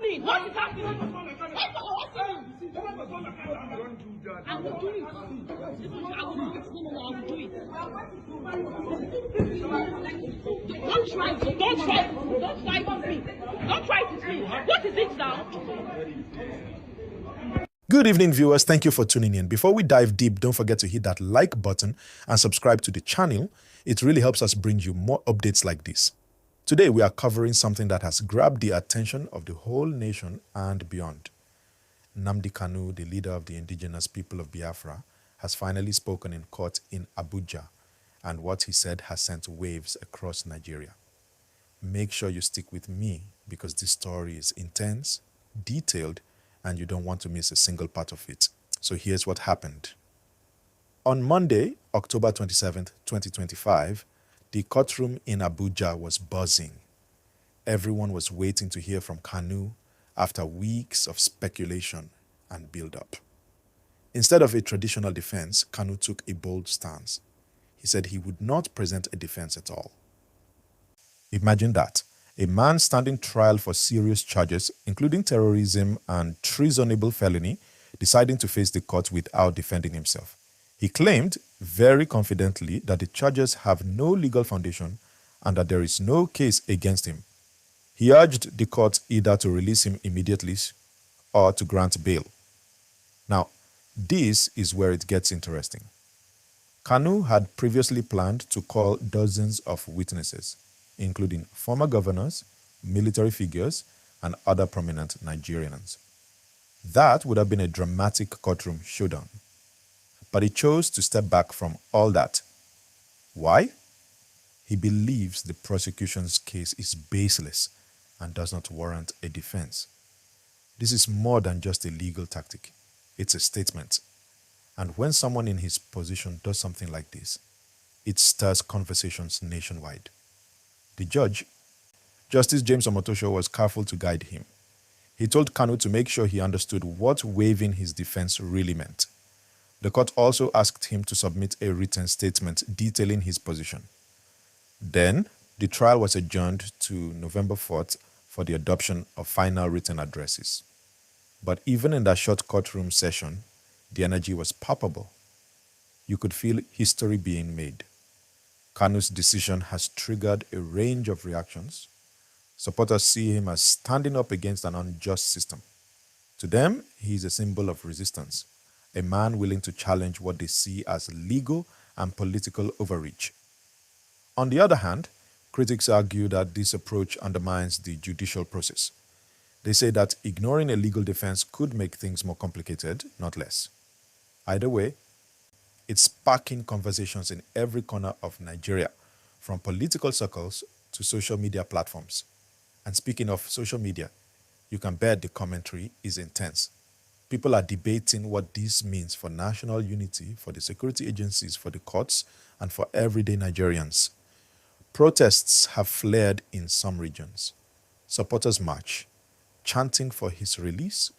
happening? What is happening? I will do it. I will do it. Don't try with me. Don't try with me. What is it now? Good evening, viewers. Thank you for tuning in. Before we dive deep, don't forget to hit that like button and subscribe to the channel. It really helps us bring you more updates like this. Today, we are covering something that has grabbed the attention of the whole nation and beyond. Nnamdi Kanu, the leader of the indigenous people of Biafra, has finally spoken in court in Abuja, and what he said has sent waves across Nigeria. Make sure you stick with me because this story is intense, detailed, and you don't want to miss a single part of it. So here's what happened. On Monday, October 27th, 2025, the courtroom in Abuja was buzzing. Everyone was waiting to hear from Kanu after weeks of speculation and build-up. Instead of a traditional defense, Kanu took a bold stance. He said he would not present a defense at all. Imagine that. A man standing trial for serious charges, including terrorism and treasonable felony, deciding to face the court without defending himself. He claimed, very confidently, that the charges have no legal foundation and that there is no case against him. He urged the court either to release him immediately or to grant bail. Now, this is where it gets interesting. Kanu had previously planned to call dozens of witnesses, including former governors, military figures, and other prominent Nigerians. That would have been a dramatic courtroom showdown. But he chose to step back from all that. Why? He believes the prosecution's case is baseless and does not warrant a defense. This is more than just a legal tactic. It's a statement. And when someone in his position does something like this, it stirs conversations nationwide. The judge, Justice James Omotosho, was careful to guide him. He told Kanu to make sure he understood what waiving his defense really meant. The court also asked him to submit a written statement detailing his position. Then, the trial was adjourned to November 4th for the adoption of final written addresses. But even in that short courtroom session, the energy was palpable. You could feel history being made. Kanu's decision has triggered a range of reactions. Supporters see him as standing up against an unjust system. To them, he is a symbol of resistance, a man willing to challenge what they see as legal and political overreach. On the other hand, critics argue that this approach undermines the judicial process. They say that ignoring a legal defense could make things more complicated, not less. Either way, it's sparking conversations in every corner of Nigeria, from political circles to social media platforms. And speaking of social media, you can bet the commentary is intense. People are debating what this means for national unity, for the security agencies, for the courts, and for everyday Nigerians. Protests have flared in some regions. Supporters march, chanting for his release,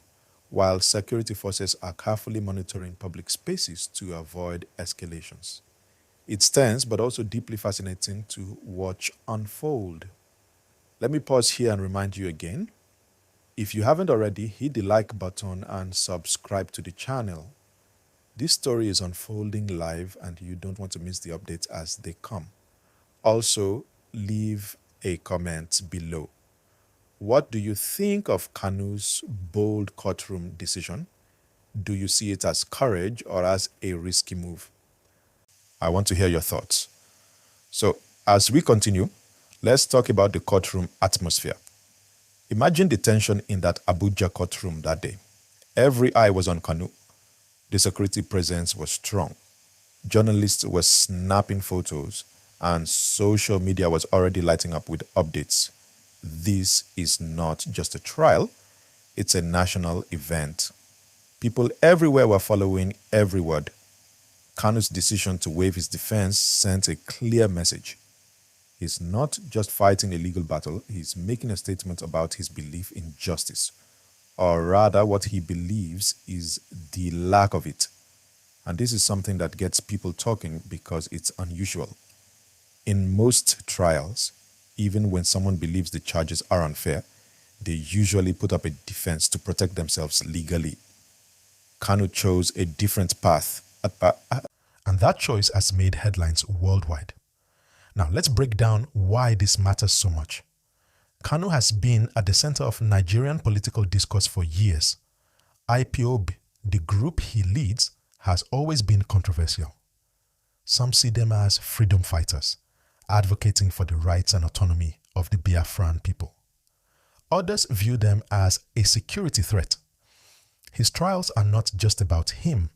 while security forces are carefully monitoring public spaces to avoid escalations. It's tense, but also deeply fascinating to watch unfold. Let me pause here and remind you again. If you haven't already, hit the like button and subscribe to the channel. This story is unfolding live and you don't want to miss the updates as they come. Also, leave a comment below. What do you think of Kanu's bold courtroom decision? Do you see it as courage or as a risky move? I want to hear your thoughts. So, as we continue, let's talk about the courtroom atmosphere. Imagine the tension in that Abuja courtroom that day. Every eye was on Kanu. The security presence was strong. Journalists were snapping photos, and social media was already lighting up with updates. This is not just a trial, it's a national event. People everywhere were following every word. Kanu's decision to waive his defense sent a clear message. He's not just fighting a legal battle, he's making a statement about his belief in justice, or rather what he believes is the lack of it. And this is something that gets people talking because it's unusual. In most trials, even when someone believes the charges are unfair, they usually put up a defense to protect themselves legally. Kanu chose a different path, and that choice has made headlines worldwide. Now, let's break down why this matters so much. Kanu has been at the center of Nigerian political discourse for years. IPOB, the group he leads, has always been controversial. Some see them as freedom fighters, advocating for the rights and autonomy of the Biafran people. Others view them as a security threat. His trials are not just about him.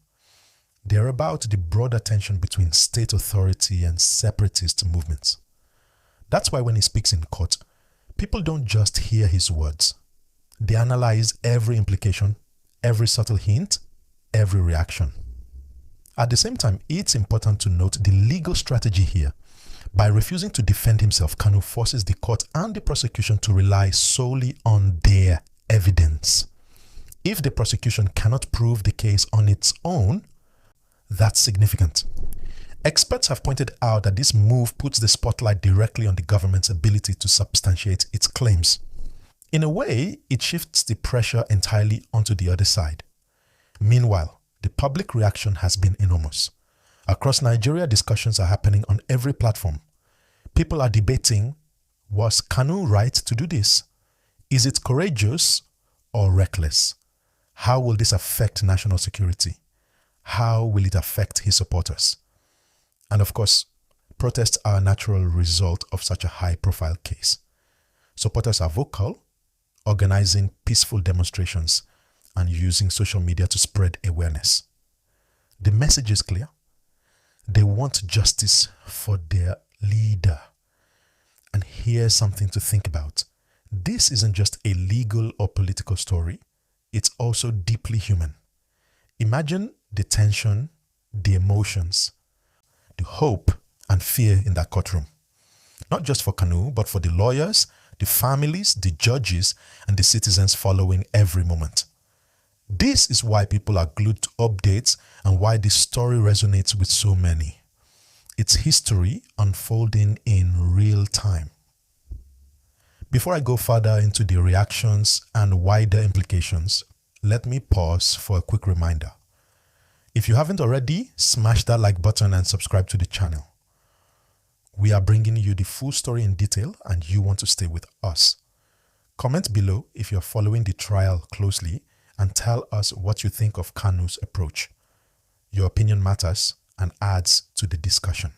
They're about the broader tension between state authority and separatist movements. That's why when he speaks in court, people don't just hear his words. They analyze every implication, every subtle hint, every reaction. At the same time, it's important to note the legal strategy here. By refusing to defend himself, Kanu forces the court and the prosecution to rely solely on their evidence. If the prosecution cannot prove the case on its own, that's significant. Experts have pointed out that this move puts the spotlight directly on the government's ability to substantiate its claims. In a way, it shifts the pressure entirely onto the other side. Meanwhile, the public reaction has been enormous. Across Nigeria, discussions are happening on every platform. People are debating, was Kanu right to do this? Is it courageous or reckless? How will this affect national security? How will it affect his supporters? And of course, protests are a natural result of such a high-profile case. Supporters are vocal, organizing peaceful demonstrations and using social media to spread awareness. The message is clear. They want justice for their leader. And here's something to think about. This isn't just a legal or political story. It's also deeply human. Imagine the tension, the emotions, the hope and fear in that courtroom. Not just for Kanu, but for the lawyers, the families, the judges, and the citizens following every moment. This is why people are glued to updates and why this story resonates with so many. It's history unfolding in real time. Before I go further into the reactions and wider implications, let me pause for a quick reminder. If you haven't already, smash that like button and subscribe to the channel. We are bringing you the full story in detail and you want to stay with us. Comment below if you're following the trial closely and tell us what you think of Kanu's approach. Your opinion matters and adds to the discussion.